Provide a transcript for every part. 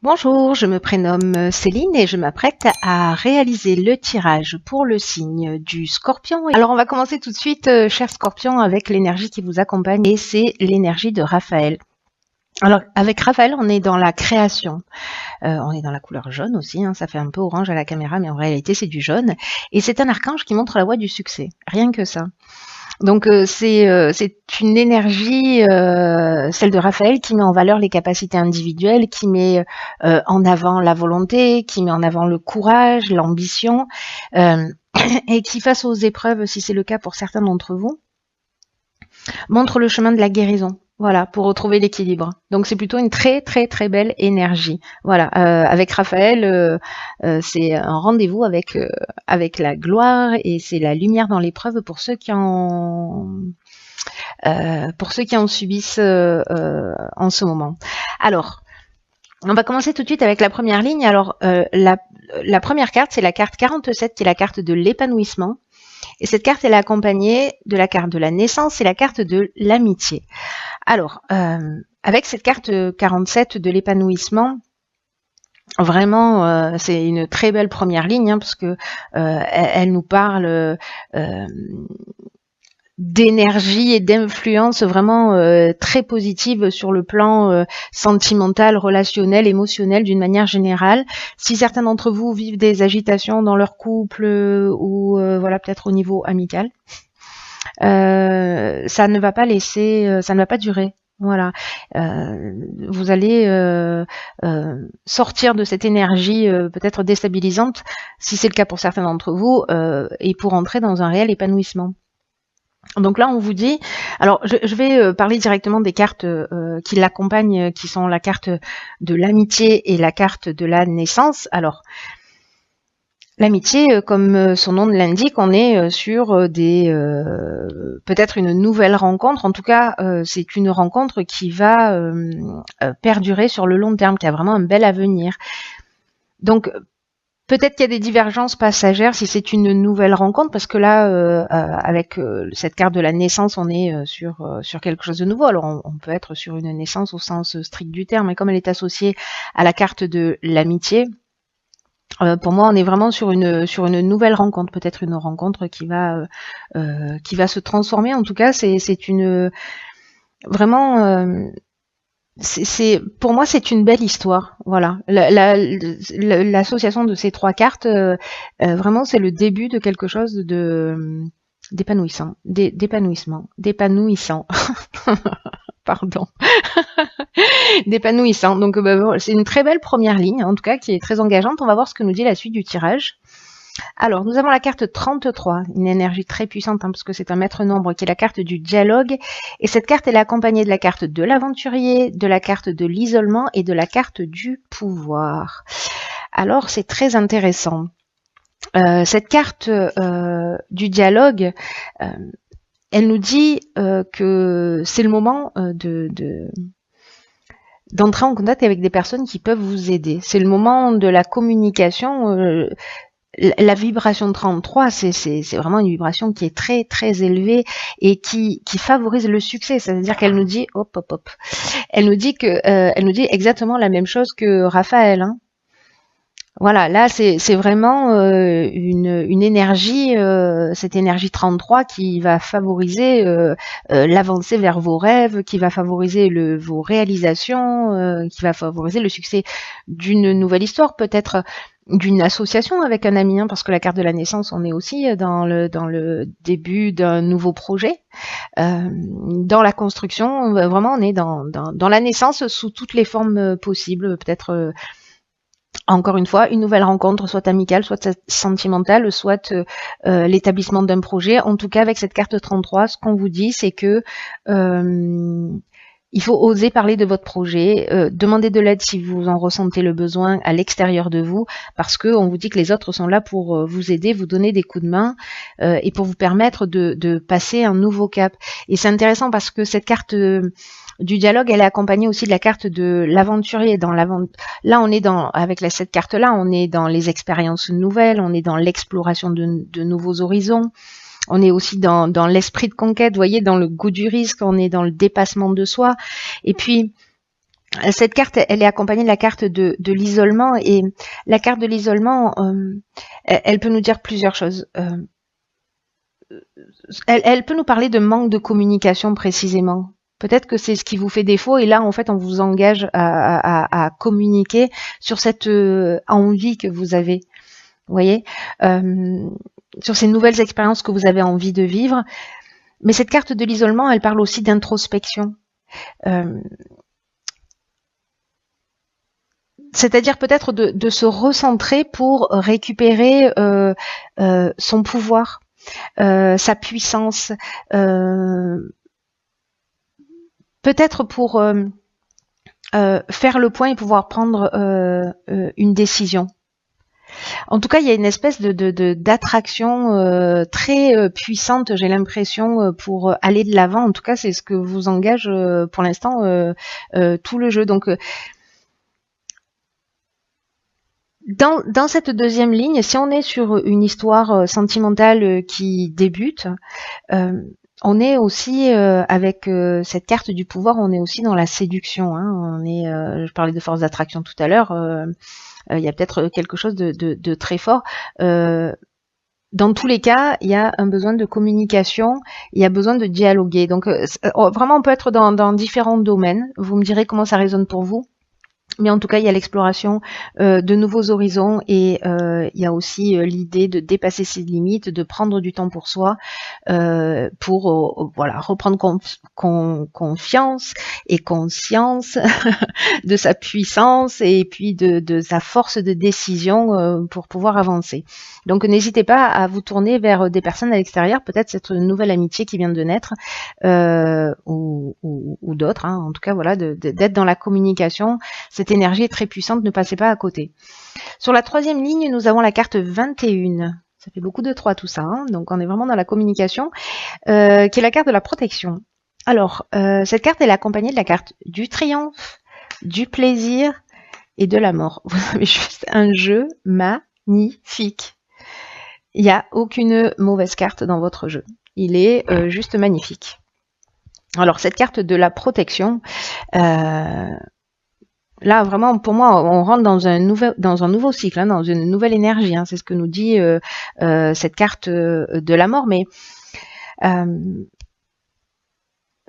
Bonjour, je me prénomme Céline et je m'apprête à réaliser le tirage pour le signe du Scorpion. Alors on va commencer tout de suite, cher Scorpion, avec l'énergie qui vous accompagne et c'est l'énergie de Raphaël. Alors avec Raphaël, on est dans la création. On est dans la couleur jaune aussi, hein, ça fait un peu orange à la caméra, mais en réalité c'est du jaune. Et c'est un archange qui montre la voie du succès, rien que ça. Donc c'est une énergie, celle de Raphaël, qui met en valeur les capacités individuelles, qui met en avant la volonté, qui met en avant le courage, l'ambition, euh, et qui, face aux épreuves, si c'est le cas pour certains d'entre vous, montre le chemin de la guérison. Voilà, pour retrouver l'équilibre. Donc c'est plutôt une très très très belle énergie. Voilà, avec Raphaël, c'est un rendez-vous avec la gloire et c'est la lumière dans l'épreuve pour ceux qui en subissent en ce moment. Alors, on va commencer tout de suite avec la première ligne. Alors, la première carte, c'est la carte 47, qui est la carte de l'épanouissement. Et cette carte, elle est accompagnée de la carte de la naissance et la carte de l'amitié. Alors, avec cette carte 47 de l'épanouissement, vraiment, c'est une très belle première ligne, hein, parce que elle nous parle d'énergie et d'influence vraiment très positive sur le plan sentimental, relationnel, émotionnel d'une manière générale. Si certains d'entre vous vivent des agitations dans leur couple ou voilà, peut-être au niveau amical, ça ne va pas laisser, ça ne va pas durer. Voilà, vous allez sortir de cette énergie peut-être déstabilisante, si c'est le cas pour certains d'entre vous, et pour entrer dans un réel épanouissement. Donc là, on vous dit, alors je vais parler directement des cartes qui l'accompagnent, qui sont la carte de l'amitié et la carte de la naissance. Alors, l'amitié, comme son nom l'indique, on est sur des peut-être une nouvelle rencontre. En tout cas, c'est une rencontre qui va perdurer sur le long terme, qui a vraiment un bel avenir. Donc, peut-être qu'il y a des divergences passagères si c'est une nouvelle rencontre, parce que là, avec cette carte de la naissance, on est sur quelque chose de nouveau. Alors, on peut être sur une naissance au sens strict du terme, mais comme elle est associée à la carte de l'amitié, pour moi, on est vraiment sur une nouvelle rencontre, peut-être une rencontre qui va se transformer. En tout cas, c'est une vraiment. Pour moi, c'est une belle histoire. Voilà, l'association de ces trois cartes, vraiment, c'est le début de quelque chose d'épanouissant. Pardon, d'épanouissant. Donc, c'est une très belle première ligne, en tout cas, qui est très engageante. On va voir ce que nous dit la suite du tirage. Alors, nous avons la carte 33, une énergie très puissante, hein, parce que c'est un maître nombre, qui est la carte du dialogue. Et cette carte, elle est accompagnée de la carte de l'aventurier, de la carte de l'isolement et de la carte du pouvoir. Alors, c'est très intéressant. Cette carte du dialogue, elle nous dit que c'est le moment d'entrer en contact avec des personnes qui peuvent vous aider. C'est le moment de la communication. La vibration 33, c'est vraiment une vibration qui est très très élevée et qui favorise le succès. C'est-à-dire qu'elle nous dit elle nous dit exactement la même chose que Raphaël. Hein. Voilà, là c'est vraiment une énergie, cette énergie 33 qui va favoriser l'avancée vers vos rêves, qui va favoriser vos réalisations, qui va favoriser le succès d'une nouvelle histoire, peut-être d'une association avec un ami, hein, parce que la carte de la naissance, on est aussi dans le début d'un nouveau projet, dans la construction, vraiment on est dans la naissance sous toutes les formes possibles, peut-être encore une fois, une nouvelle rencontre, soit amicale, soit sentimentale, soit l'établissement d'un projet. En tout cas, avec cette carte 33, ce qu'on vous dit, c'est que il faut oser parler de votre projet, demander de l'aide si vous en ressentez le besoin à l'extérieur de vous, parce que on vous dit que les autres sont là pour vous aider, vous donner des coups de main et pour vous permettre de passer un nouveau cap. Et c'est intéressant parce que cette carte du dialogue, elle est accompagnée aussi de la carte de l'aventurier. Là, on est avec cette carte-là, on est dans les expériences nouvelles, on est dans l'exploration de nouveaux horizons. On est aussi dans l'esprit de conquête, vous voyez, dans le goût du risque, on est dans le dépassement de soi. Et puis, Cette carte, elle est accompagnée de la carte de l'isolement, et la carte de l'isolement, elle peut nous dire plusieurs choses. Elle peut nous parler de manque de communication précisément. Peut-être que c'est ce qui vous fait défaut, et là, en fait, on vous engage à communiquer sur cette envie que vous avez. Vous voyez, sur ces nouvelles expériences que vous avez envie de vivre. Mais cette carte de l'isolement, elle parle aussi d'introspection. C'est-à-dire peut-être de se recentrer pour récupérer son pouvoir, sa puissance, peut-être pour faire le point et pouvoir prendre une décision. En tout cas, il y a une espèce d'attraction très puissante, j'ai l'impression, pour aller de l'avant. En tout cas, c'est ce que vous engage pour l'instant tout le jeu. Donc, dans cette deuxième ligne, si on est sur une histoire sentimentale qui débute, on est aussi avec cette carte du pouvoir, on est aussi dans la séduction. Hein. Je parlais de force d'attraction tout à l'heure. Il y a peut-être quelque chose de très fort. Dans tous les cas, il y a un besoin de communication, il y a besoin de dialoguer. Donc vraiment, on peut être dans différents domaines. Vous me direz comment ça résonne pour vous. Mais en tout cas, il y a l'exploration de nouveaux horizons, et il y a aussi l'idée de dépasser ses limites, de prendre du temps pour soi, pour voilà, reprendre confiance et conscience de sa puissance, et puis de sa force de décision pour pouvoir avancer. Donc n'hésitez pas à vous tourner vers des personnes à l'extérieur, peut-être cette nouvelle amitié qui vient de naître, ou d'autres. Hein. En tout cas, voilà, d'être dans la communication. Cette énergie est très puissante, ne passez pas à côté. Sur la troisième ligne, nous avons la carte 21. Ça fait beaucoup de 3 tout ça, hein. Donc on est vraiment dans la communication, qui est la carte de la protection. Alors, cette carte est accompagnée de la carte du triomphe, du plaisir et de la mort. Vous avez juste un jeu magnifique. Il n'y a aucune mauvaise carte dans votre jeu. Il est juste magnifique. Alors, cette carte de la protection, là, vraiment, pour moi, on rentre dans un nouveau cycle, hein, dans une nouvelle énergie. Hein, c'est ce que nous dit cette carte de la mort. Mais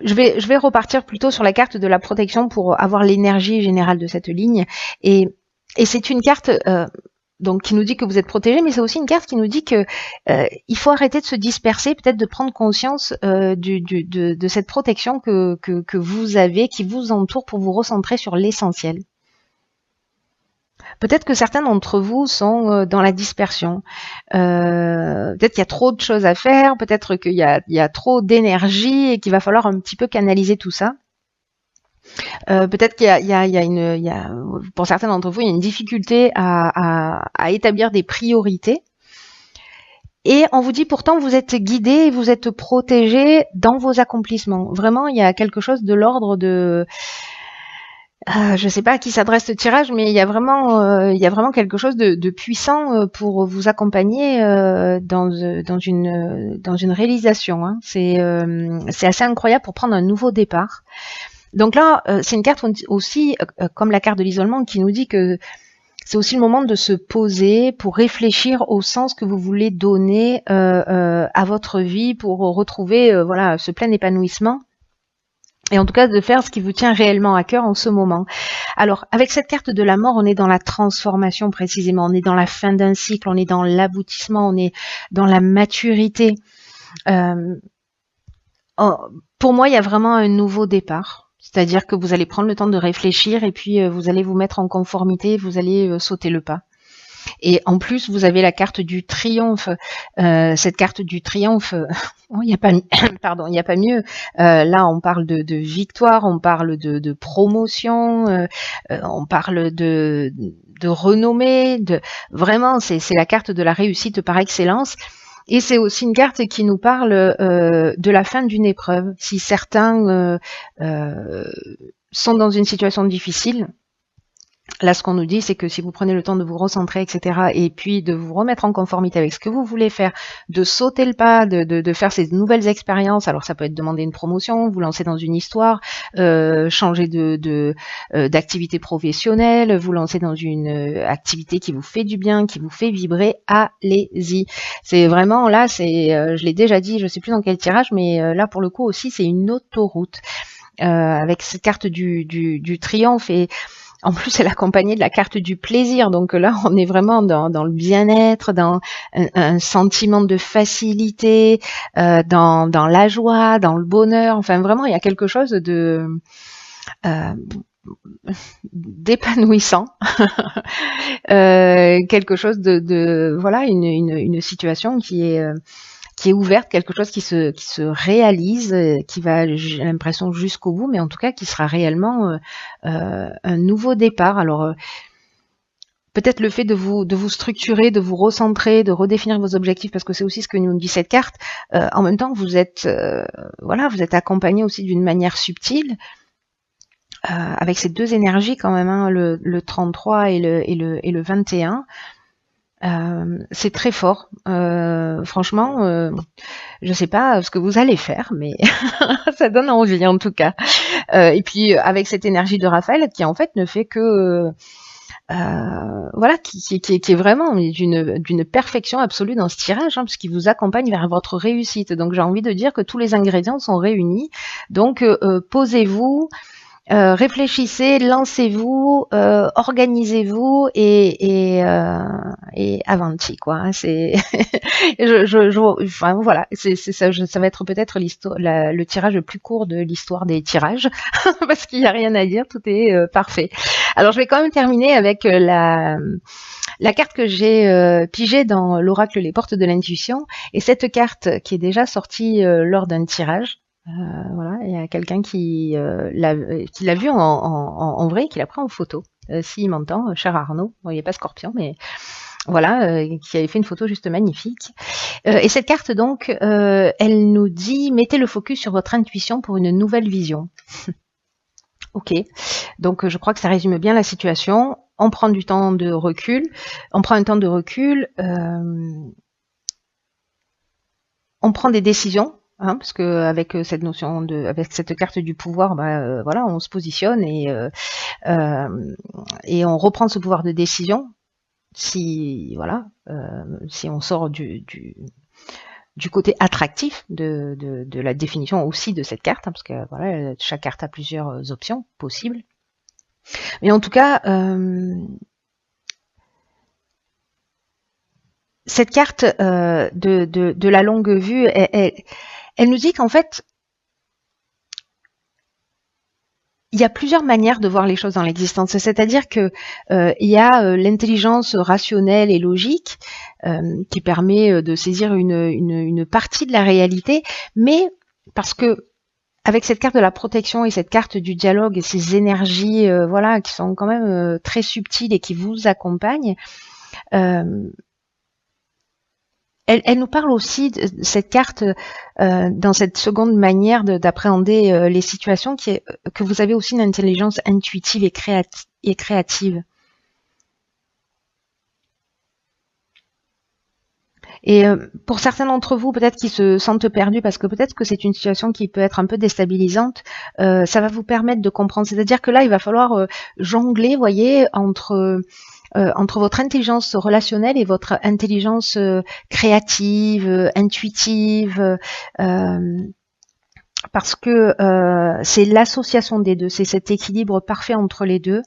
je vais repartir plutôt sur la carte de la protection pour avoir l'énergie générale de cette ligne. Et c'est une carte donc qui nous dit que vous êtes protégé, mais c'est aussi une carte qui nous dit que il faut arrêter de se disperser, peut-être de prendre conscience de cette protection que vous avez, qui vous entoure, pour vous recentrer sur l'essentiel. Peut-être que certains d'entre vous sont dans la dispersion. Peut-être qu'il y a trop de choses à faire, peut-être qu'il y a trop d'énergie et qu'il va falloir un petit peu canaliser tout ça. Peut-être qu'il y a, pour certains d'entre vous, il y a une difficulté à établir des priorités. Et on vous dit pourtant, vous êtes guidé, vous êtes protégé dans vos accomplissements. Vraiment, il y a quelque chose de l'ordre de... je ne sais pas à qui s'adresse ce tirage, mais il y a vraiment quelque chose de puissant pour vous accompagner dans une réalisation. Hein. C'est assez incroyable pour prendre un nouveau départ. Donc là, c'est une carte aussi, comme la carte de l'isolement, qui nous dit que c'est aussi le moment de se poser pour réfléchir au sens que vous voulez donner à votre vie, pour retrouver voilà, ce plein épanouissement. Et en tout cas, de faire ce qui vous tient réellement à cœur en ce moment. Alors, avec cette carte de la mort, on est dans la transformation précisément. On est dans la fin d'un cycle, on est dans l'aboutissement, on est dans la maturité. Pour moi, il y a vraiment un nouveau départ. C'est-à-dire que vous allez prendre le temps de réfléchir, et puis vous allez vous mettre en conformité, vous allez sauter le pas. Et en plus, vous avez la carte du triomphe. Cette carte du triomphe, il n'y a pas, pardon, il n'y a pas mieux. Là, on parle de victoire, on parle de promotion, on parle de renommée. Vraiment, c'est la carte de la réussite par excellence. Et c'est aussi une carte qui nous parle de la fin d'une épreuve. Si certains sont dans une situation difficile, Là, ce qu'on nous dit, c'est que si vous prenez le temps de vous recentrer, etc., et puis de vous remettre en conformité avec ce que vous voulez faire, de sauter le pas, de faire ces nouvelles expériences, alors ça peut être demander une promotion, vous lancer dans une histoire, changer d'activité professionnelle, vous lancer dans une activité qui vous fait du bien, qui vous fait vibrer, allez-y. C'est vraiment, là, je l'ai déjà dit, je sais plus dans quel tirage, mais là, pour le coup aussi, c'est une autoroute. Avec cette carte du triomphe, et en plus, elle est accompagnée de la carte du plaisir. Donc là, on est vraiment dans le bien-être, dans un sentiment de facilité, dans la joie, dans le bonheur. Enfin, vraiment, il y a quelque chose d'épanouissant, quelque chose voilà, une situation qui est ouverte, quelque chose qui se réalise, qui va, j'ai l'impression, jusqu'au bout, mais en tout cas qui sera réellement un nouveau départ. Alors peut-être le fait de vous structurer, de vous recentrer, de redéfinir vos objectifs, parce que c'est aussi ce que nous dit cette carte. En même temps, vous êtes voilà, vous êtes accompagné aussi d'une manière subtile. Avec ces deux énergies quand même, hein, le 33 et le 21. C'est très fort. Franchement, je sais pas ce que vous allez faire, mais ça donne envie en tout cas. Et puis avec cette énergie de Raphaël qui en fait ne fait que voilà, qui est vraiment d'une perfection absolue dans ce tirage, hein, parce qu'il vous accompagne vers votre réussite. Donc j'ai envie de dire que tous les ingrédients sont réunis. Donc posez-vous. Réfléchissez, lancez-vous, organisez-vous et avanti quoi. Hein, c'est, enfin voilà, c'est ça. Ça va être peut-être le tirage le plus court de l'histoire des tirages parce qu'il n'y a rien à dire, tout est parfait. Alors je vais quand même terminer avec la carte que j'ai pigée dans l'oracle Les Portes de l'Intuition, et cette carte qui est déjà sortie lors d'un tirage. Voilà, il y a quelqu'un qui l'a vu en vrai, qui l'a pris en photo. S'il m'entend, cher Arnaud, bon, il n'y a pas Scorpion, mais voilà, qui avait fait une photo juste magnifique. Et cette carte donc, elle nous dit mettez le focus sur votre intuition pour une nouvelle vision. Ok, donc je crois que ça résume bien la situation. On prend du temps de recul, on prend un temps de recul, on prend des décisions. Hein, parce que avec cette notion avec cette carte du pouvoir, voilà, on se positionne et on reprend ce pouvoir de décision. Si voilà, si on sort du côté attractif de la définition aussi de cette carte, hein, parce que voilà, chaque carte a plusieurs options possibles. Mais en tout cas, cette carte de la longue vue, elle nous dit qu'en fait, il y a plusieurs manières de voir les choses dans l'existence. C'est-à-dire que il y a l'intelligence rationnelle et logique qui permet de saisir une partie de la réalité, mais parce que avec cette carte de la protection et cette carte du dialogue et ces énergies voilà, qui sont quand même très subtiles et qui vous accompagnent, elle nous parle aussi de cette carte dans cette seconde manière d'appréhender les situations, qui est que vous avez aussi une intelligence intuitive et créative. Et pour certains d'entre vous, peut-être qui se sentent perdus, parce que peut-être que c'est une situation qui peut être un peu déstabilisante, ça va vous permettre de comprendre. C'est-à-dire que là, il va falloir jongler, vous voyez, entre votre intelligence relationnelle et votre intelligence créative, intuitive, parce que c'est l'association des deux, c'est cet équilibre parfait entre les deux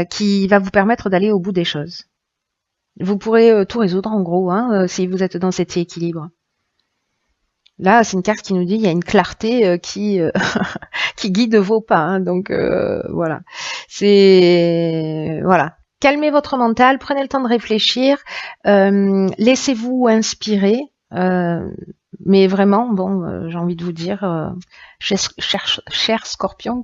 qui va vous permettre d'aller au bout des choses. Vous pourrez tout résoudre en gros, hein, si vous êtes dans cet équilibre. Là, c'est une carte qui nous dit il y a une clarté qui qui guide vos pas, hein, donc voilà. C'est voilà. Calmez votre mental, prenez le temps de réfléchir, laissez-vous inspirer, mais vraiment, bon, j'ai envie de vous dire, cher Scorpion,